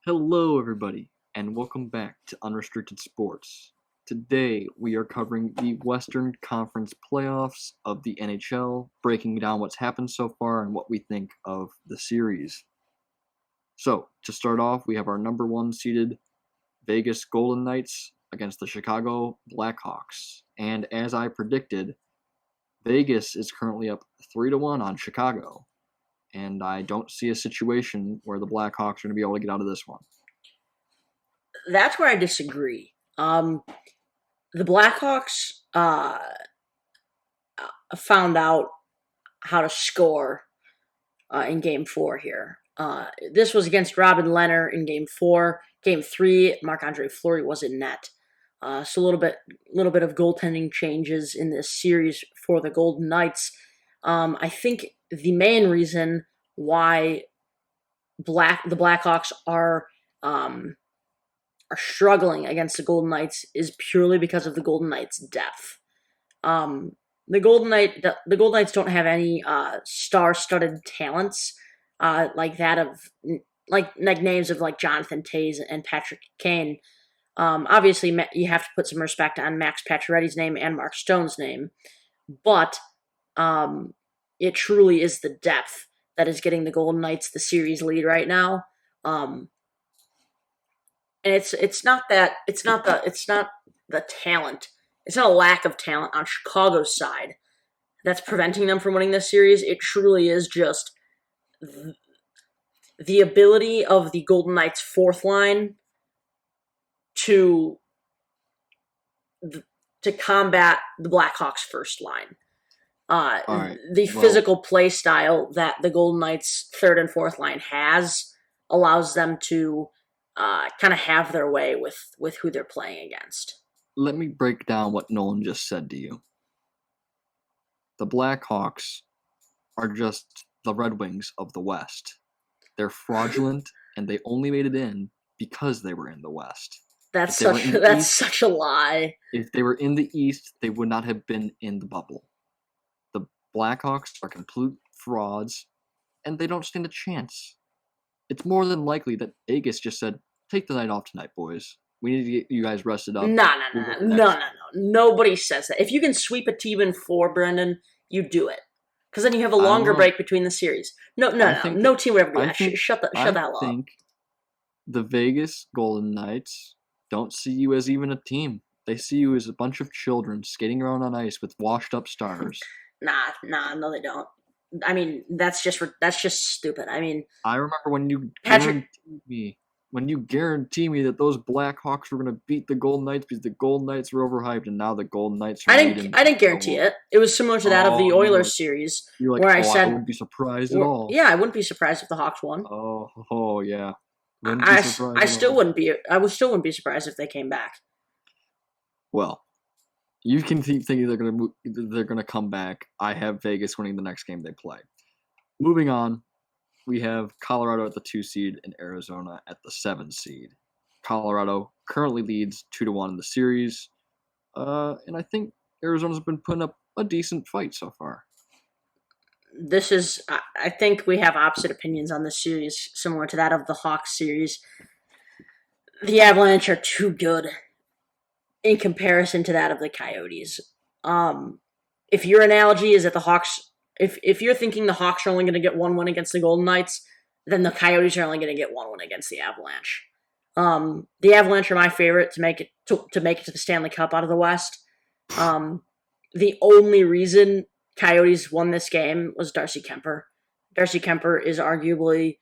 Hello, everybody, and welcome back to Unrestricted Sports. Today, we are covering the Western Conference playoffs of the NHL, breaking down what's happened so far and what we think of the series. So, to start off, we have our number one seeded Vegas Golden Knights against the Chicago Blackhawks. And as I predicted, Vegas is currently up 3-1 on Chicago. And I don't see a situation where the Blackhawks are going to be able to get out of this one. That's where I disagree. The Blackhawks found out how to score in Game 4 here. This was against Robin Lehner in Game 4. Game 3, Marc-Andre Fleury was in net. So a little bit of goaltending changes in this series for the Golden Knights. I think the main reason why the Blackhawks are struggling against the Golden Knights is purely because of the Golden Knights' depth. The Golden Knights don't have any star-studded talents like names of like Jonathan Toews and Patrick Kane. Obviously, you have to put some respect on Max Pacioretty's name and Mark Stone's name, but it truly is the depth that is getting the Golden Knights the series lead right now. And it's not the talent. It's not a lack of talent on Chicago's side that's preventing them from winning this series. It truly is just the ability of the Golden Knights' fourth line to combat the Blackhawks' first line. Physical play style that the Golden Knights' third and fourth line has allows them to kind of have their way with who they're playing against. Let me break down what Nolan just said to you. The Blackhawks are just the Red Wings of the West. They're fraudulent, and they only made it in because they were in the West. That's such a lie. If they were in the East, they would not have been in the bubble. The Blackhawks are complete frauds, and they don't stand a chance. It's more than likely that Vegas just said, "Take the night off tonight, boys. We need to get you guys rested up." No. Nobody says that. If you can sweep a team in 4, Brendan, you do it. Because then you have a longer break between the series. No team would ever do that. Shut the hell up. I think the Vegas Golden Knights don't see you as even a team. They see you as a bunch of children skating around on ice with washed-up stars. No, they don't. I mean, that's just stupid. I mean, I remember when you guaranteed me that those Blackhawks were going to beat the Golden Knights because the Golden Knights were overhyped, and now the Golden Knights are. I didn't guarantee it. It was similar to that of the Oilers series, where I said I wouldn't be surprised at all. Yeah, I wouldn't be surprised if the Hawks won. Oh yeah. I still wouldn't be. I still wouldn't be surprised if they came back. Well, you can keep thinking they're gonna come back. I have Vegas winning the next game they play. Moving on, we have Colorado at the 2 seed and Arizona at the 7 seed. Colorado currently leads 2-1 in the series, and I think Arizona's been putting up a decent fight so far. I think we have opposite opinions on this series, similar to that of the Hawks series. The Avalanche are too good in comparison to that of the Coyotes. If your analogy is that the Hawks, if you're thinking the Hawks are only going to get one win against the Golden Knights, then the Coyotes are only going to get one win against the Avalanche. The Avalanche are my favorite to make it to the Stanley Cup out of the West. The only reason Coyotes won this game was Darcy Kemper. Darcy Kemper is arguably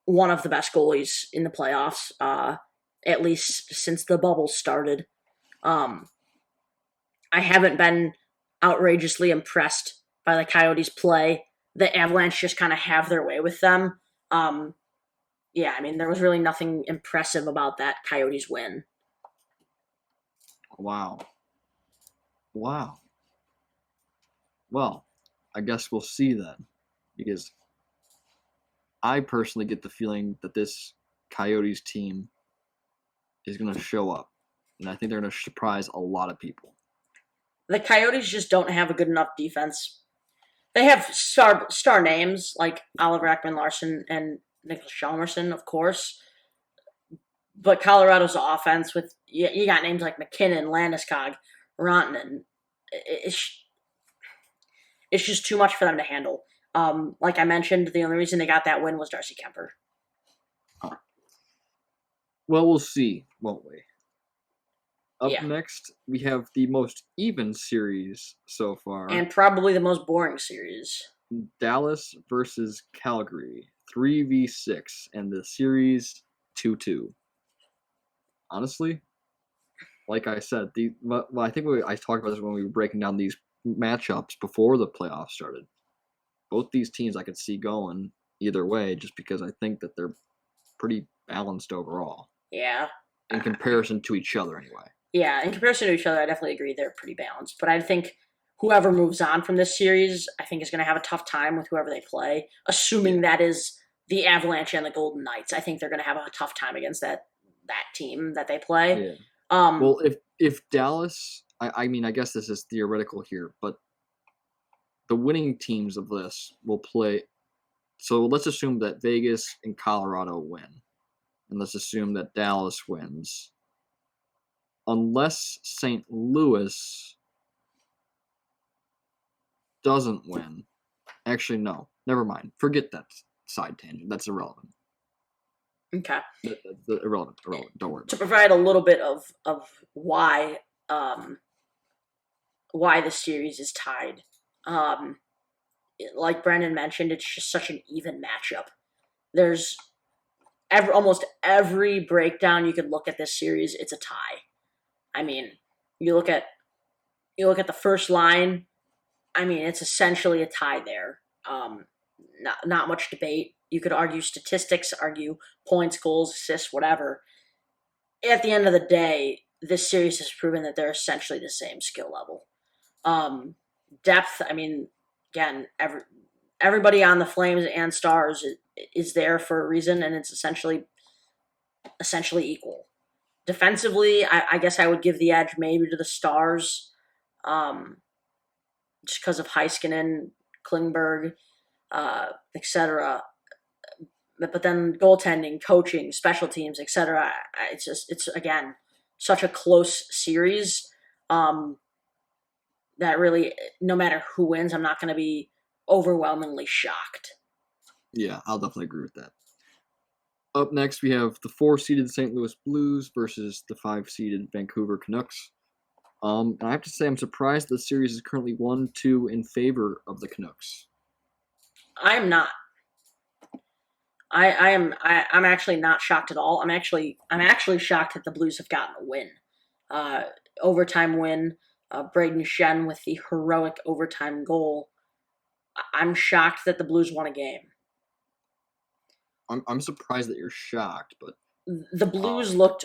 one of the best goalies in the playoffs, at least since the bubble started. I haven't been outrageously impressed by the Coyotes' play. The Avalanche just kind of have their way with them. Yeah, I mean, there was really nothing impressive about that Coyotes win. Wow. Well, I guess we'll see then, because I personally get the feeling that this Coyotes team is going to show up, and I think they're going to surprise a lot of people. The Coyotes just don't have a good enough defense. They have star names like Oliver Ekman-Larsson and Nicholas Chalmerson, of course. But Colorado's offense with you got names like McKinnon, Landeskog, Rantanen. It's it's just too much for them to handle. Like I mentioned, the only reason they got that win was Darcy Kuemper. Well, we'll see, won't we? Up Yeah. next, we have the most even series so far. And probably the most boring series. Dallas versus Calgary, 3v6, and the series 2-2. Honestly, like I said, I think I talked about this when we were breaking down these matchups before the playoffs started. Both these teams I could see going either way just because I think that they're pretty balanced overall. Yeah. In comparison to each other, anyway. Yeah, in comparison to each other, I definitely agree they're pretty balanced. But I think whoever moves on from this series, I think is going to have a tough time with whoever they play, assuming that is the Avalanche and the Golden Knights. I think they're going to have a tough time against that team that they play. Yeah. Well, if Dallas, I mean, I guess this is theoretical here, but the winning teams of this will play. So let's assume that Vegas and Colorado win, and let's assume that Dallas wins. Unless St. Louis doesn't win. Actually, no. Never mind. Forget that side tangent. That's irrelevant. Okay. Irrelevant. Don't worry. To provide a little bit of why the series is tied. Like Brendan mentioned, it's just such an even matchup. There's almost every breakdown you could look at this series, it's a tie. I mean, you look at the first line. I mean, it's essentially a tie there. Not much debate. You could argue statistics, argue points, goals, assists, whatever. At the end of the day, this series has proven that they're essentially the same skill level. Depth. I mean, again, everybody on the Flames and Stars is there for a reason, and it's essentially equal. Defensively, I guess I would give the edge maybe to the Stars, just because of Heiskanen, Klingberg, etc. But then goaltending, coaching, special teams, etc. It's again such a close series that really, no matter who wins, I'm not going to be overwhelmingly shocked. Yeah, I'll definitely agree with that. Up next, we have the 4-seeded St. Louis Blues versus the 5-seeded Vancouver Canucks. And I have to say, I'm surprised the series is currently 1-2 in favor of the Canucks. I'm not. I'm actually not shocked at all. I'm actually shocked that the Blues have gotten a win. Overtime win. Braden Shen with the heroic overtime goal. I'm shocked that the Blues won a game. I'm surprised that you're shocked, but the Blues looked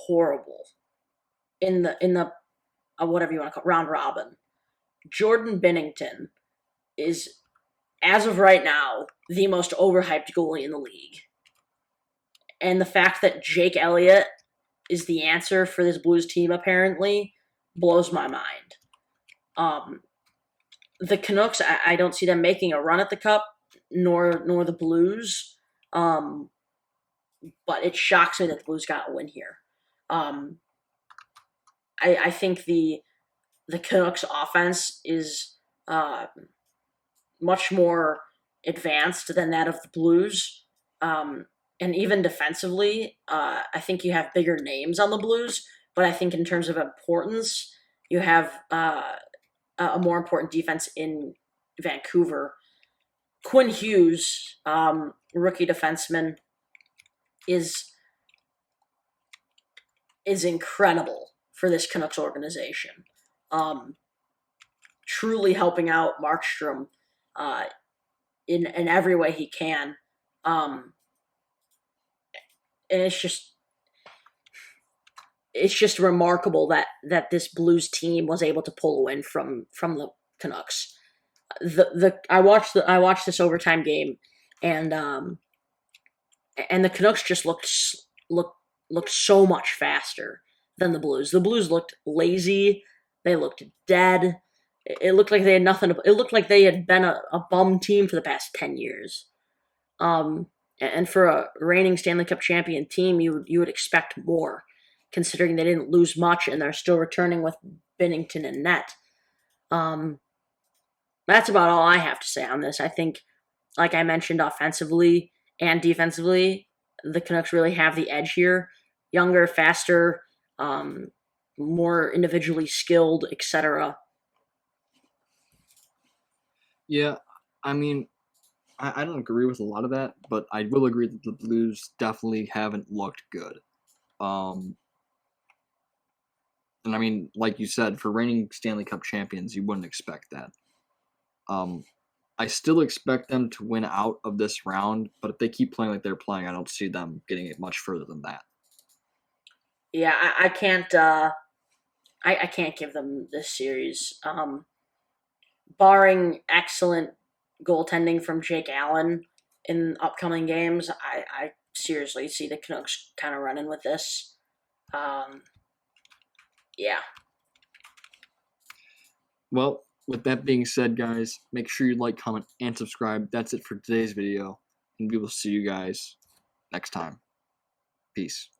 horrible in the whatever you want to call it, round robin. Jordan Binnington is, as of right now, the most overhyped goalie in the league. And the fact that Jake Elliott is the answer for this Blues team apparently blows my mind. The Canucks, I don't see them making a run at the Cup, nor the Blues. But it shocks me that the Blues got a win here. I think the Canucks offense is much more advanced than that of the Blues. And even defensively, I think you have bigger names on the Blues, but I think in terms of importance, you have a more important defense in Vancouver. Quinn Hughes, rookie defenseman, is incredible for this Canucks organization. Truly helping out Markstrom in every way he can. And it's just remarkable that this Blues team was able to pull a win from the Canucks. I watched this overtime game, and the Canucks just looked so much faster than the Blues. The Blues looked lazy. They looked dead. It looked like they had nothing. It looked like they had been a bum team for the past 10 years. And for a reigning Stanley Cup champion team, you would expect more, considering they didn't lose much and they're still returning with Binnington and net. Um, that's about all I have to say on this. I think, like I mentioned, offensively and defensively, the Canucks really have the edge here. Younger, faster, um, more individually skilled, etc. Yeah, I mean, I don't agree with a lot of that, but I will agree that the Blues definitely haven't looked good. Um, and I mean, like you said, for reigning Stanley Cup champions, you wouldn't expect that. Um, I still expect them to win out of this round, but if they keep playing like they're playing, I don't see them getting it much further than that. Yeah, I can't. I can't give them this series. Barring excellent goaltending from Jake Allen in upcoming games, I seriously see the Canucks kind of running with this. Um, yeah. Well, with that being said, guys, make sure you like, comment, and subscribe. That's it for today's video, and we will see you guys next time. Peace.